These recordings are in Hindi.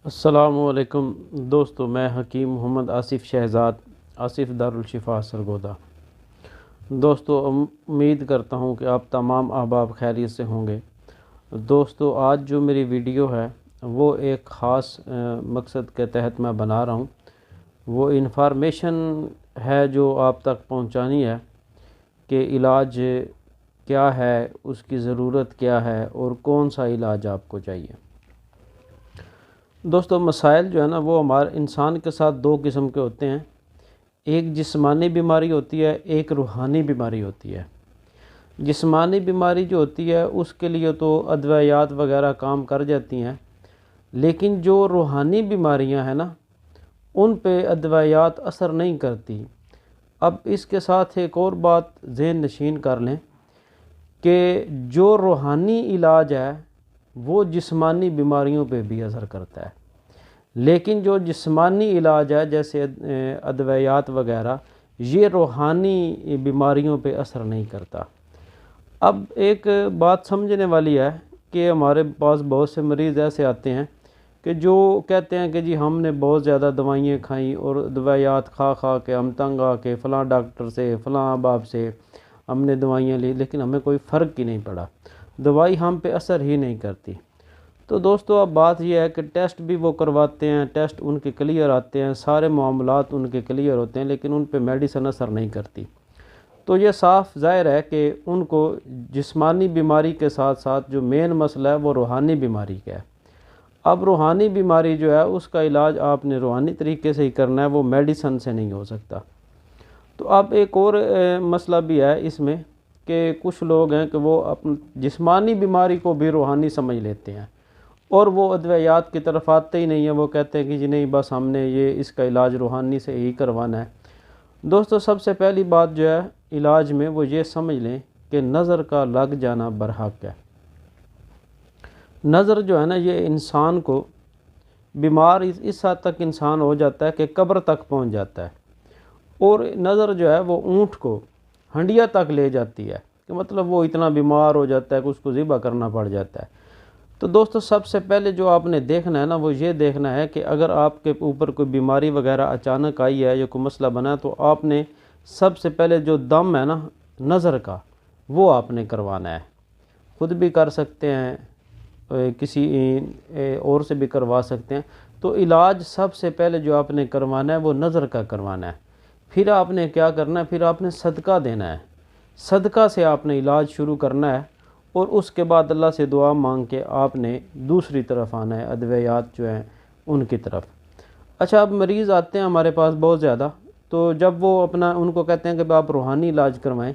अस्सलामुअलैकुम दोस्तों, मैं हकीम मोहम्मद आसिफ़ शहज़ाद आसिफ़ दारुल शिफा सरगोदा। दोस्तों, उम्मीद करता हूँ कि आप तमाम अहबाब खैरियत से होंगे। दोस्तों, आज जो मेरी वीडियो है वो एक ख़ास मकसद के तहत मैं बना रहा हूँ। वो इन्फॉर्मेशन है जो आप तक पहुँचानी है कि इलाज क्या है, उसकी ज़रूरत क्या है और कौन सा इलाज आपको चाहिए। दोस्तों, मसाइल जो है ना वो हमारे इंसान के साथ दो किस्म के होते हैं। एक जिस्मानी बीमारी होती है, एक रूहानी बीमारी होती है। जिस्मानी बीमारी जो होती है उसके लिए तो अद्वियात वगैरह काम कर जाती हैं, लेकिन जो रूहानी बीमारियां हैं ना उन पे अद्वियात असर नहीं करती। अब इसके साथ एक और बात ज़हन नशीन कर लें कि जो रूहानी इलाज है वो जिस्मानी बीमारियों पे भी असर करता है, लेकिन जो जिस्मानी इलाज है जैसे अद्वियात वगैरह ये रूहानी बीमारियों पे असर नहीं करता। अब एक बात समझने वाली है कि हमारे पास बहुत से मरीज़ ऐसे आते हैं कि जो कहते हैं कि जी हमने बहुत ज़्यादा दवाइयाँ खाई और दवाइयात खा खा के हम तंग आके फ़लाँ डॉक्टर से फ़लाँ बाब से हमने दवाइयाँ ली, लेकिन हमें कोई फ़र्क ही नहीं पड़ा, दवाई हम पे असर ही नहीं करती। तो दोस्तों, अब बात यह है कि टेस्ट भी वो करवाते हैं, टेस्ट उनके क्लियर आते हैं, सारे मामलात उनके क्लियर होते हैं, लेकिन उन पे मेडिसिन असर नहीं करती। तो ये साफ ज़ाहिर है कि उनको जिस्मानी बीमारी के साथ साथ जो मेन मसला है वो रूहानी बीमारी का है। अब रूहानी बीमारी जो है उसका इलाज आपने रूहानी तरीके से ही करना है, वो मेडिसिन से नहीं हो सकता। तो अब एक और मसला भी है इसमें कि कुछ लोग हैं कि वो अपन जिस्मानी बीमारी को भी रूहानी समझ लेते हैं और वो अद्वियात की तरफ आते ही नहीं है। वो कहते हैं कि जी नहीं, बस हमने ये इसका इलाज रूहानी से ही करवाना है। दोस्तों, सबसे पहली बात जो है इलाज में वो ये समझ लें कि नज़र का लग जाना बरहक है। नज़र जो है ना ये इंसान को बीमार इस हद तक इंसान हो जाता है कि कब्र तक पहुंच जाता है, और नज़र जो है वो ऊँट को हंडिया तक ले जाती है कि मतलब वो इतना बीमार हो जाता है कि उसको ज़िबा करना पड़ जाता है। तो दोस्तों, सबसे पहले जो आपने देखना है ना वो ये देखना है कि अगर आपके ऊपर कोई बीमारी वगैरह अचानक आई है या कोई मसला बना है, तो आपने सबसे पहले जो दम है ना नज़र का वो आपने करवाना है। ख़ुद भी कर सकते हैं, किसी और से भी करवा सकते हैं। तो इलाज सबसे पहले जो आपने करवाना है वो नज़र का करवाना है। फिर आपने क्या करना है, फिर आपने सदका देना है, सदका से आपने इलाज शुरू करना है, और उसके बाद अल्लाह से दुआ मांग के आपने दूसरी तरफ आना है, अद्वियात जो हैं उनकी तरफ। अच्छा, अब मरीज़ आते हैं हमारे पास बहुत ज़्यादा, तो जब वो अपना उनको कहते हैं कि आप रूहानी इलाज करवाएं,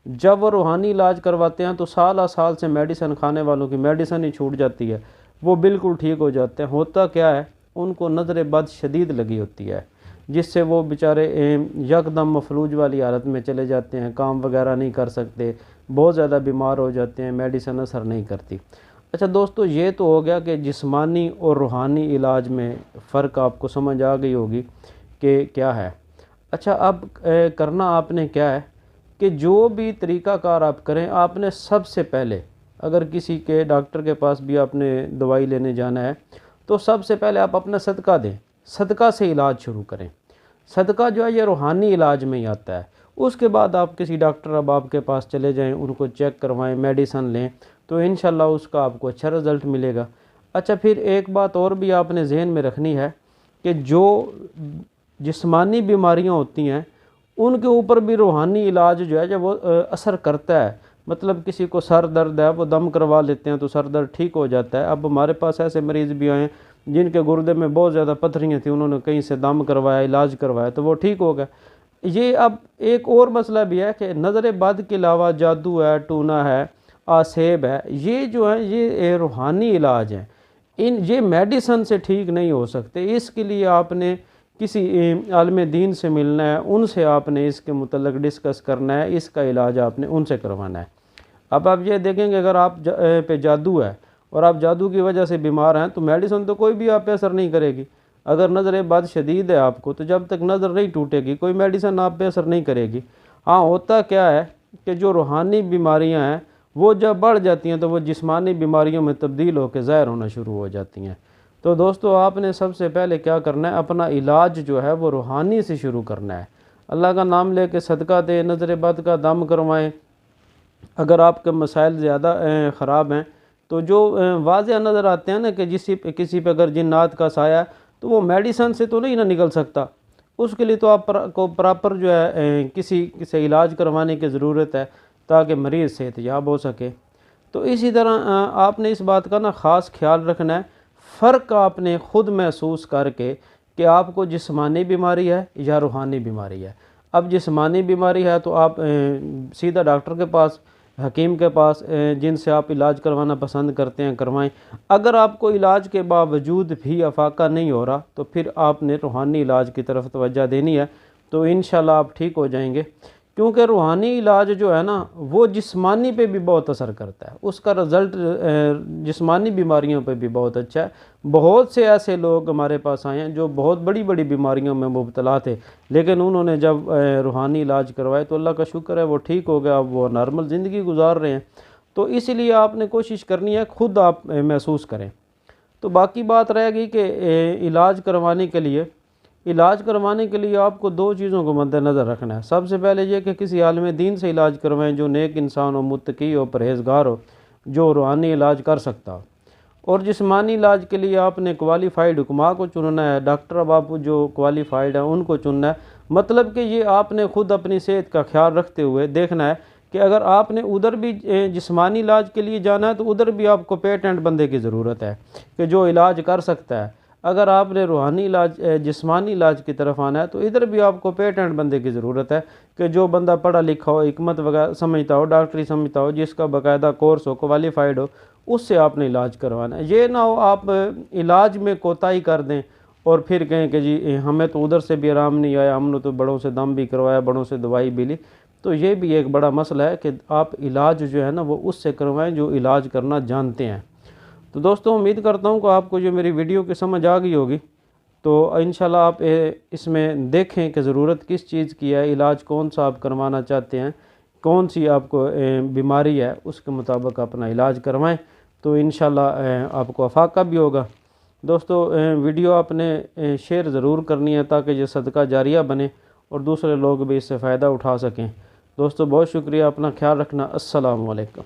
जब वो रूहानी इलाज करवाते हैं तो साल साल से मेडिसिन खाने वालों की मेडिसिन ही छूट जाती है, वो बिल्कुल ठीक हो जाते हैं। होता क्या है, उनको नज़र बद शदीद लगी होती है, जिससे वो बेचारे यकदम मफलूज वाली हालत में चले जाते हैं, काम वगैरह नहीं कर सकते, बहुत ज़्यादा बीमार हो जाते हैं, मेडिसिन असर नहीं करती। अच्छा दोस्तों, ये तो हो गया कि जिस्मानी और रूहानी इलाज में फ़र्क आपको समझ आ गई होगी कि क्या है। अच्छा, अब करना आपने क्या है कि जो भी तरीक़ाकार आप करें, आपने सबसे पहले अगर किसी के डॉक्टर के पास भी आपने दवाई लेने जाना है तो सबसे पहले आप अपना सदका दें, सदका से इलाज शुरू करें। सदका जो है ये रूहानी इलाज में ही आता है। उसके बाद आप किसी डॉक्टर अब आपके पास चले जाएं, उनको चेक करवाएं, मेडिसिन लें, तो इंशाल्लाह उसका आपको अच्छा रिज़ल्ट मिलेगा। अच्छा, फिर एक बात और भी आपने जहन में रखनी है कि जो जिस्मानी बीमारियां होती हैं उनके ऊपर भी रूहानी इलाज जो है जब वो असर करता है। मतलब किसी को सर दर्द है, वो दम करवा लेते हैं तो सर दर्द ठीक हो जाता है। अब हमारे पास ऐसे मरीज़ भी आए जिनके गुर्दे में बहुत ज़्यादा पथरियाँ थी, उन्होंने कहीं से दम करवाया, इलाज करवाया, तो वो ठीक हो गया। ये अब एक और मसला भी है कि नज़र बद के अलावा जादू है, टूना है, आसेब है, ये जो है ये रूहानी इलाज हैं। ये मेडिसिन से ठीक नहीं हो सकते। इसके लिए आपने किसी आलिम दीन से मिलना है, उनसे आपने इसके मुतल्लिक डिस्कस करना है, इसका इलाज आपने उनसे करवाना है। अब आप ये देखेंगे, अगर आप पे जादू है और आप जादू की वजह से बीमार हैं तो मेडिसिन तो कोई भी आप पे असर नहीं करेगी। अगर नज़र बद शदीद है आपको, तो जब तक नज़र नहीं टूटेगी कोई मेडिसिन आप पे असर नहीं करेगी। हाँ, होता क्या है कि जो रूहानी बीमारियां हैं वो जब बढ़ जाती हैं तो वो जिस्मानी बीमारियों में तब्दील होकर ज़ाहिर होना शुरू हो जाती हैं। तो दोस्तों आपने सबसे पहले क्या करना है, अपना इलाज जो है वो रूहानी से शुरू करना है। अल्लाह का नाम लेके सदका दे, नज़र बद का दम करवाएं। अगर आपके मसाइल ज़्यादा ख़राब हैं तो जो वाज़ेह नज़र आते हैं ना कि किसी पे अगर जिन्नात का साया है, तो वो मेडिसन से तो नहीं ना निकल सकता। उसके लिए तो को प्रॉपर जो है किसी से इलाज करवाने की ज़रूरत है ताकि मरीज़ सेहतयाब हो सके। तो इसी तरह आपने इस बात का ना ख़ास ख्याल रखना है, फ़र्क आपने ख़ुद महसूस करके कि आपको जिस्मानी बीमारी है या रूहानी बीमारी है। अब जिस्मानी बीमारी है तो आप सीधा डॉक्टर के पास, हकीम के पास, जिनसे आप इलाज करवाना पसंद करते हैं करवाएं। अगर आपको इलाज के बावजूद भी अफाका नहीं हो रहा तो फिर आपने रूहानी इलाज की तरफ तवज्जो देनी है, तो इंशाल्लाह आप ठीक हो जाएंगे। क्योंकि रूहानी इलाज जो है ना वो जिस्मानी पे भी बहुत असर करता है, उसका रिज़ल्ट जिस्मानी बीमारियों पे भी बहुत अच्छा है। बहुत से ऐसे लोग हमारे पास आए हैं जो बहुत बड़ी बड़ी बीमारियों में मुब्तला थे, लेकिन उन्होंने जब रूहानी इलाज करवाए तो अल्लाह का शुक्र है वो ठीक हो गया, अब वो नॉर्मल ज़िंदगी गुजार रहे हैं। तो इसलिए आपने कोशिश करनी है ख़ुद आप महसूस करें। तो बाकी बात रह गई कि इलाज करवाने के लिए आपको दो चीज़ों को मद्देनज़र रखना है। सबसे पहले ये कि किसी आलिम दीन से इलाज करवाएं जो नेक इंसान हो, मुत्तकी हो, परहेज़गार हो, जो रूहानी इलाज कर सकता हो। और जिस्मानी इलाज के लिए आपने क्वालिफ़ाइड हुक्मा को चुनना है, डॉक्टर बाबू जो क्वालिफ़ाइड हैं उनको चुनना है। मतलब कि ये आपने ख़ुद अपनी सेहत का ख्याल रखते हुए देखना है कि अगर आपने उधर भी जिस्मानी इलाज के लिए जाना है तो उधर भी आपको पेटेंट बंदे की ज़रूरत है कि जो इलाज कर सकता है। अगर आपने रूहानी इलाज जिस्मानी इलाज की तरफ आना है तो इधर भी आपको पेटेंट बंदे की ज़रूरत है कि जो बंदा पढ़ा लिखा हो, हिकमत वगैरह समझता हो, डॉक्टरी समझता हो, जिसका बाकायदा कोर्स हो, क्वालिफ़ाइड हो, उससे आपने इलाज करवाना है। ये ना हो आप इलाज में कोताही कर दें और फिर कहें कि जी हमें तो उधर से भी आराम नहीं आया, हमने तो बड़ों से दम भी करवाया, बड़ों से दवाई भी ली। तो ये भी एक बड़ा मसला है कि आप इलाज जो है ना वो उससे करवाएं जो इलाज करना जानते हैं। तो दोस्तों उम्मीद करता हूँ कि आपको जो मेरी वीडियो की समझ आ गई होगी। तो इंशाल्लाह आप इसमें देखें कि ज़रूरत किस चीज़ की है, इलाज कौन सा आप करवाना चाहते हैं, कौन सी आपको बीमारी है, उसके मुताबिक अपना इलाज करवाएं। तो इंशाल्लाह आपको अफाका भी होगा। दोस्तों वीडियो आपने शेयर ज़रूर करनी है ताकि ये सदका जारिया बने और दूसरे लोग भी इससे फ़ायदा उठा सकें। दोस्तों बहुत शुक्रिया, अपना ख्याल रखना। अस्सलामु अलैकुम।